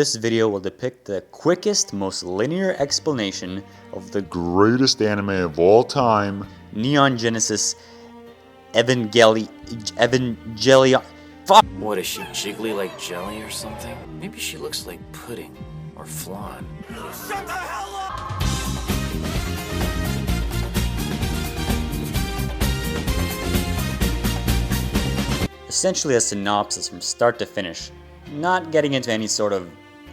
This video will depict the quickest, most linear explanation of the greatest anime of all time, Neon Genesis Evangelion. Fuck! What is she, jiggly like jelly or something? Maybe she looks like pudding or flan. Shut the hell up! Essentially a synopsis from start to finish, not getting into any sort of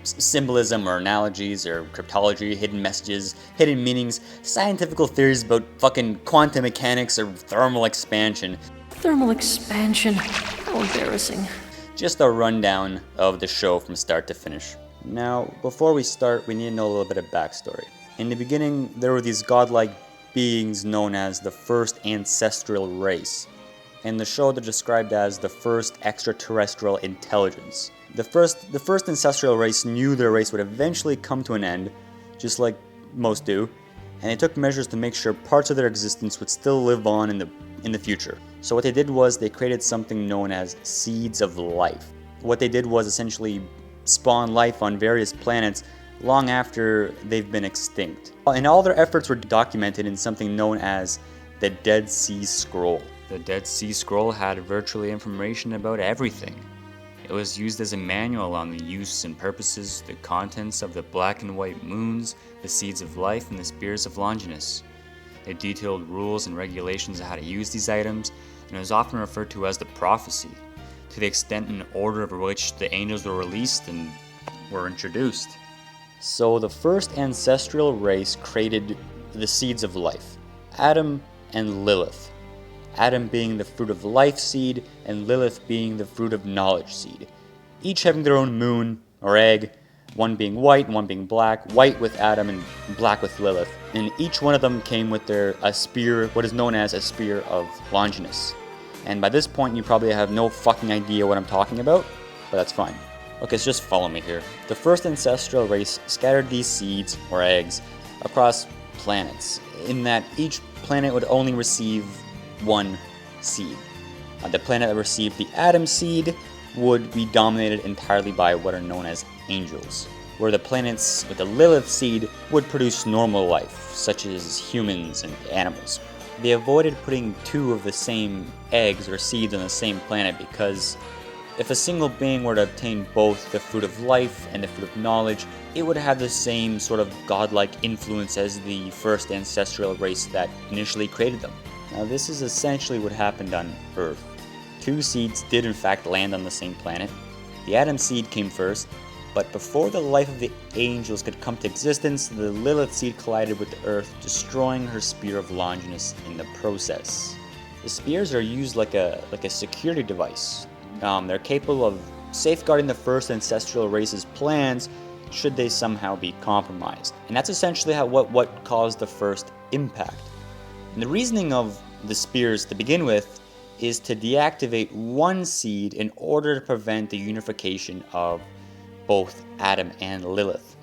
symbolism or analogies or cryptology, hidden messages, hidden meanings, scientific theories about fucking quantum mechanics or thermal expansion. Thermal expansion? How embarrassing. Just a rundown of the show from start to finish. Now, before we start, we need to know a little bit of backstory. In the beginning, there were these godlike beings known as the first ancestral race. In the show, they're described as the first extraterrestrial intelligence. The first ancestral race knew their race would eventually come to an end, just like most do, and they took measures to make sure parts of their existence would still live on in the future. So what they did was they created something known as seeds of life. What they did was essentially spawn life on various planets long after they've been extinct. And all their efforts were documented in something known as the Dead Sea Scroll. The Dead Sea Scroll had virtually information about everything. It was used as a manual on the use and purposes, the contents of the black and white moons, the seeds of life, and the spears of Longinus. It detailed rules and regulations on how to use these items, and it was often referred to as the prophecy, to the extent and order of which the angels were released and were introduced. So the first ancestral race created the seeds of life, Adam and Lilith. Adam being the fruit of life seed, and Lilith being the fruit of knowledge seed. Each having their own moon, or egg, one being white and one being black, white with Adam and black with Lilith. And each one of them came with a spear, what is known as a spear of Longinus. And by this point you probably have no fucking idea what I'm talking about, but that's fine. Okay, so just follow me here. The first ancestral race scattered these seeds, or eggs, across planets, in that each planet would only receive one seed. The planet that received the Adam seed would be dominated entirely by what are known as angels, where the planets with the Lilith seed would produce normal life, such as humans and animals. They avoided putting two of the same eggs or seeds on the same planet because if a single being were to obtain both the fruit of life and the fruit of knowledge, it would have the same sort of godlike influence as the first ancestral race that initially created them. Now this is essentially what happened on Earth. Two seeds did in fact land on the same planet. The Adam seed came first, but before the life of the angels could come to existence, the Lilith seed collided with the Earth, destroying her spear of Longinus in the process. The spears are used like a security device. They're capable of safeguarding the first ancestral race's plans should they somehow be compromised. And that's essentially what caused the first impact. And the reasoning of the spears to begin with is to deactivate one seed in order to prevent the unification of both Adam and Lilith.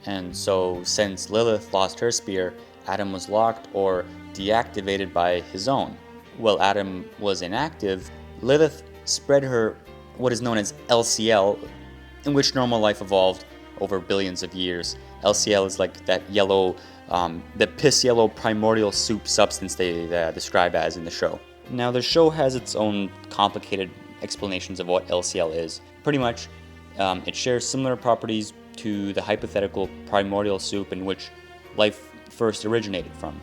And so since Lilith lost her spear, Adam was locked or deactivated by his own. While Adam was inactive, Lilith spread her what is known as LCL, in which normal life evolved over billions of years. LCL is like that yellow, the piss yellow primordial soup substance they describe as in the show. Now the show has its own complicated explanations of what LCL is. Pretty much, it shares similar properties to the hypothetical primordial soup in which life first originated from,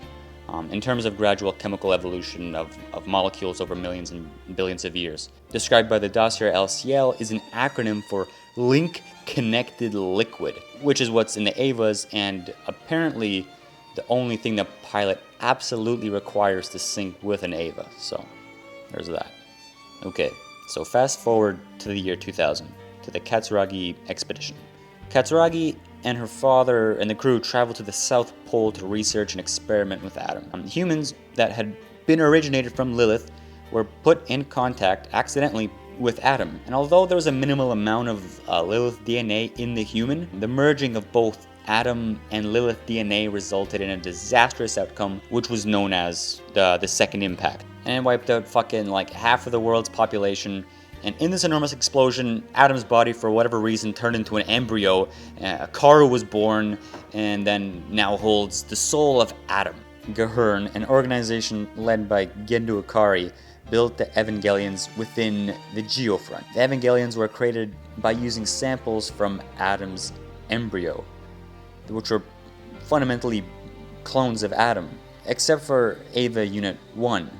in terms of gradual chemical evolution of molecules over millions and billions of years. Described by the dossier, LCL is an acronym for Link Connected Liquid, which is what's in the Evas, and apparently the only thing the pilot absolutely requires to sync with an Eva. So there's that. Okay, so fast forward to the year 2000, to the Katsuragi expedition. Katsuragi and her father and the crew traveled to the South Pole to research and experiment with Adam. Humans that had been originated from Lilith were put in contact accidentally with Adam. And although there was a minimal amount of Lilith DNA in the human, the merging of both Adam and Lilith DNA resulted in a disastrous outcome, which was known as the Second Impact. And it wiped out fucking like half of the world's population And in this enormous explosion, Adam's body, for whatever reason, turned into an embryo. Karu was born, and then now holds the soul of Adam. Gahern, an organization led by Gendo Ikari, built the Evangelions within the Geofront. The Evangelions were created by using samples from Adam's embryo, which were fundamentally clones of Adam, except for Eva Unit 1,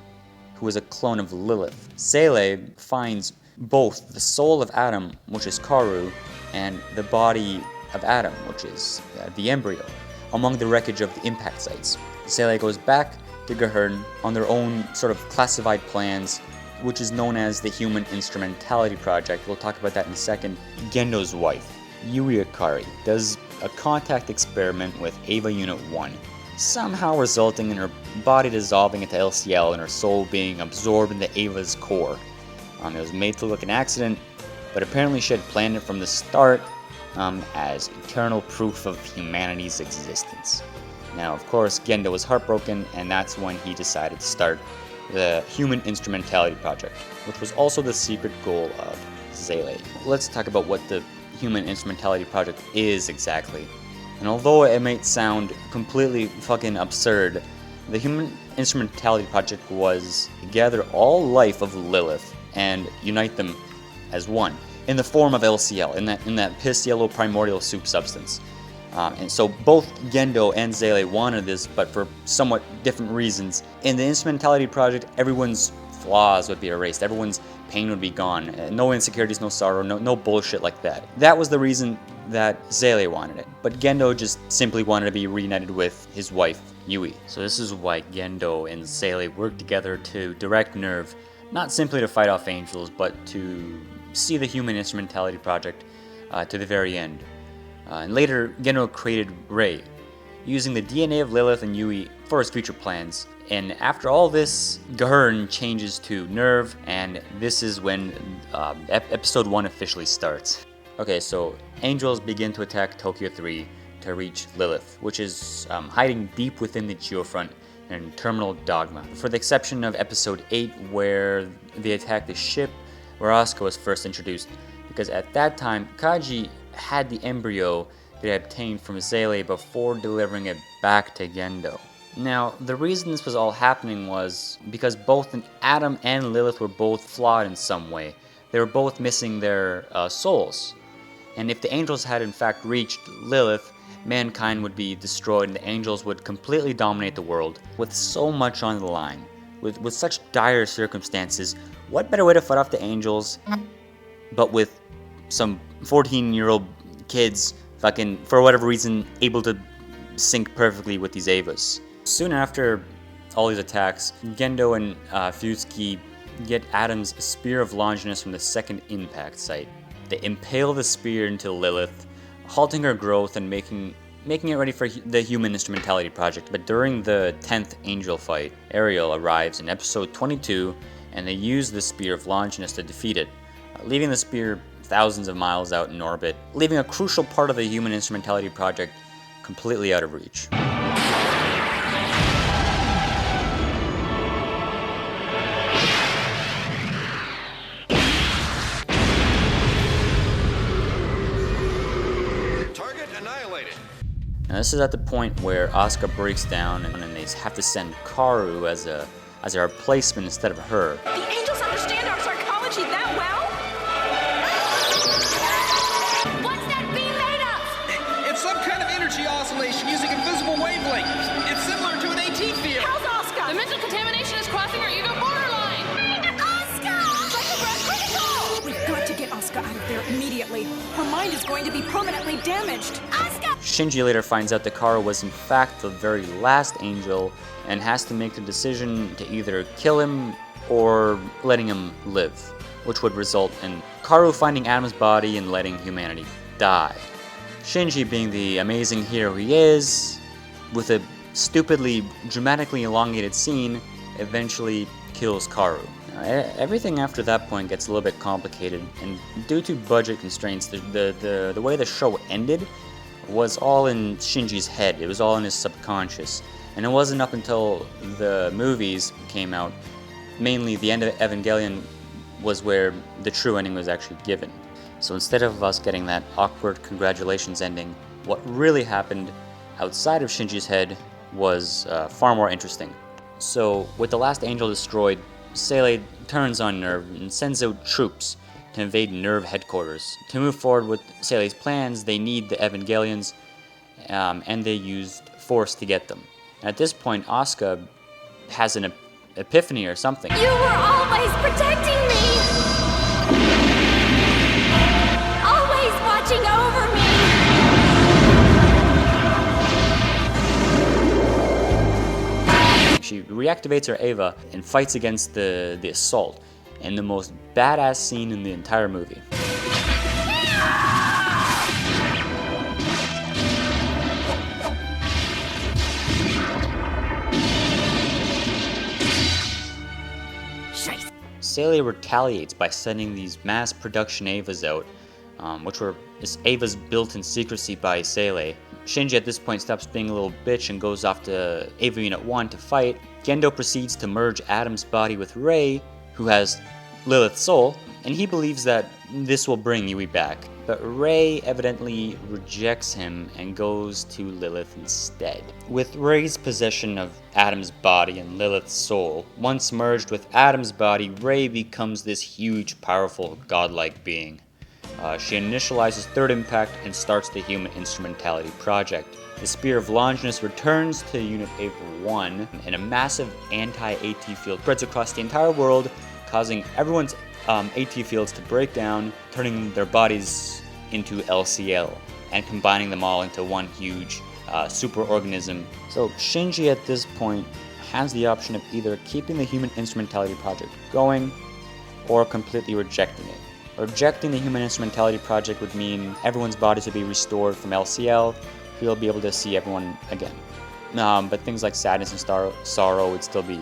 who was a clone of Lilith. Sele finds both the soul of Adam, which is Karu, and the body of Adam, which is the embryo, among the wreckage of the impact sites. Sele goes back to Gahern on their own sort of classified plans, which is known as the Human Instrumentality Project. We'll talk about that in a second. Gendo's wife, Yui Ikari, does a contact experiment with Eva Unit 1, somehow resulting in her body dissolving into LCL and her soul being absorbed into Ava's core. It was made to look an accident, but apparently she had planned it from the start as eternal proof of humanity's existence. Now, of course, Gendo was heartbroken, and that's when he decided to start the Human Instrumentality Project, which was also the secret goal of Zele. Let's talk about what the Human Instrumentality Project is exactly. And although it might sound completely fucking absurd, the Human Instrumentality Project was to gather all life of Lilith and unite them as one, in the form of LCL, in that piss yellow primordial soup substance. And so both Gendo and Zele wanted this, but for somewhat different reasons. In the Instrumentality Project, everyone's flaws would be erased, everyone's pain would be gone, no insecurities, no sorrow, no bullshit like that. That was the reason that Zele wanted it, but Gendo just simply wanted to be reunited with his wife, Yui. So this is why Gendo and Zele worked together to direct Nerve, not simply to fight off angels, but to see the Human Instrumentality Project to the very end. And later, Gendo created Rei, using the DNA of Lilith and Yui for his future plans. And after all this, Gahern changes to Nerve, and this is when episode 1 officially starts. Okay, so angels begin to attack Tokyo 3 to reach Lilith, which is hiding deep within the Geofront in Terminal Dogma. For the exception of episode 8, where they attack the ship where Asuka was first introduced, because at that time, Kaji had the embryo that he obtained from Zele before delivering it back to Gendo. Now, the reason this was all happening was because both Adam and Lilith were both flawed in some way. They were both missing their souls. And if the angels had in fact reached Lilith, mankind would be destroyed and the angels would completely dominate the world. With so much on the line, with such dire circumstances, what better way to fight off the angels but with some 14-year-old kids fucking, for whatever reason, able to sync perfectly with these Evas. Soon after all these attacks, Gendo and Fuyutsuki get Adam's Spear of Longinus from the second impact site. They impale the spear into Lilith, halting her growth and making it ready for the Human Instrumentality Project. But during the 10th angel fight, Ariel arrives in episode 22, and they use the Spear of Longinus to defeat it, leaving the spear thousands of miles out in orbit, leaving a crucial part of the Human Instrumentality Project completely out of reach. Target annihilated. Now this is at the point where Asuka breaks down and they have to send Karu as a replacement instead of her. The angels understand our psychology that well? What's that beam made of? It's some kind of energy oscillation using invisible wavelengths. It's similar to an AT field. How's Asuka? The mental contamination is crossing our ego borderline. Asuka! Critical! We've got to get Asuka out of there immediately. Her mind is going to be permanently damaged. Asuka! Shinji later finds out that Karu was in fact the very last angel and has to make the decision to either kill him or letting him live, which would result in Karu finding Adam's body and letting humanity die. Shinji, being the amazing hero he is, with a stupidly, dramatically elongated scene, eventually kills Karu. Everything after that point gets a little bit complicated, and due to budget constraints, the way the show ended was all in Shinji's head. It was all in his subconscious. And it wasn't up until the movies came out, mainly the end of Evangelion, was where the true ending was actually given. So instead of us getting that awkward congratulations ending, what really happened outside of Shinji's head was far more interesting. So with the last angel destroyed, Seele turns on Nerve and sends out troops to invade Nerve headquarters. To move forward with Seele's plans, they need the Evangelions, and they used force to get them. And at this point, Asuka has an epiphany or something. You were always protecting me! Always watching over me! She reactivates her Eva and fights against the assault in the most badass scene in the entire movie. Seele retaliates by sending these mass production Evas out, which were Evas built in secrecy by Seele. Shinji at this point stops being a little bitch and goes off to Eva Unit 1 to fight. Gendo proceeds to merge Adam's body with Rei, who has Lilith's soul, and he believes that this will bring Yui back. But Rei evidently rejects him and goes to Lilith instead. With Rei's possession of Adam's body and Lilith's soul, once merged with Adam's body, Rei becomes this huge, powerful, godlike being. She initializes Third Impact and starts the Human Instrumentality Project. The Spear of Longinus returns to Unit Ava 1, and a massive anti-AT field spreads across the entire world, causing everyone's AT fields to break down, turning their bodies into LCL, and combining them all into one huge superorganism. So Shinji at this point has the option of either keeping the Human Instrumentality Project going, or completely rejecting it. Rejecting the Human Instrumentality Project would mean everyone's bodies would be restored from LCL, he'll be able to see everyone again. But things like sadness and sorrow would still be,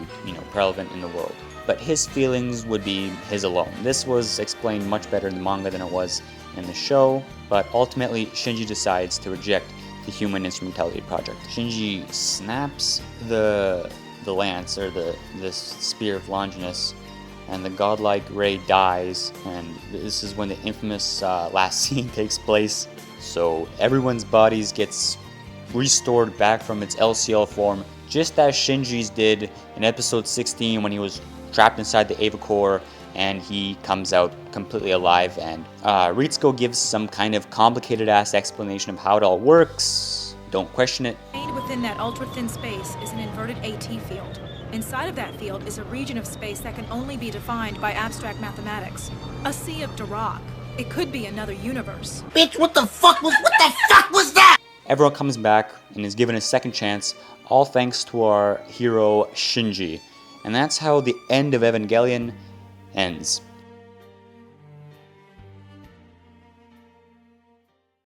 prevalent in the world. But his feelings would be his alone. This was explained much better in the manga than it was in the show, but ultimately Shinji decides to reject the Human Instrumentality Project. Shinji snaps the lance, or the Spear of Longinus, and the godlike Rei dies, and this is when the infamous last scene takes place. So everyone's bodies gets restored back from its LCL form, just as Shinji's did in episode 16 when he was trapped inside the Eva core and he comes out completely alive, and Ritsuko gives some kind of complicated ass explanation of how it all works. Don't question it. Within that ultra-thin space is an inverted AT field. Inside of that field is a region of space that can only be defined by abstract mathematics. A sea of Dirac. It could be another universe. Bitch, what the fuck was that? Everyone comes back and is given a second chance, all thanks to our hero Shinji. And that's how the end of Evangelion ends.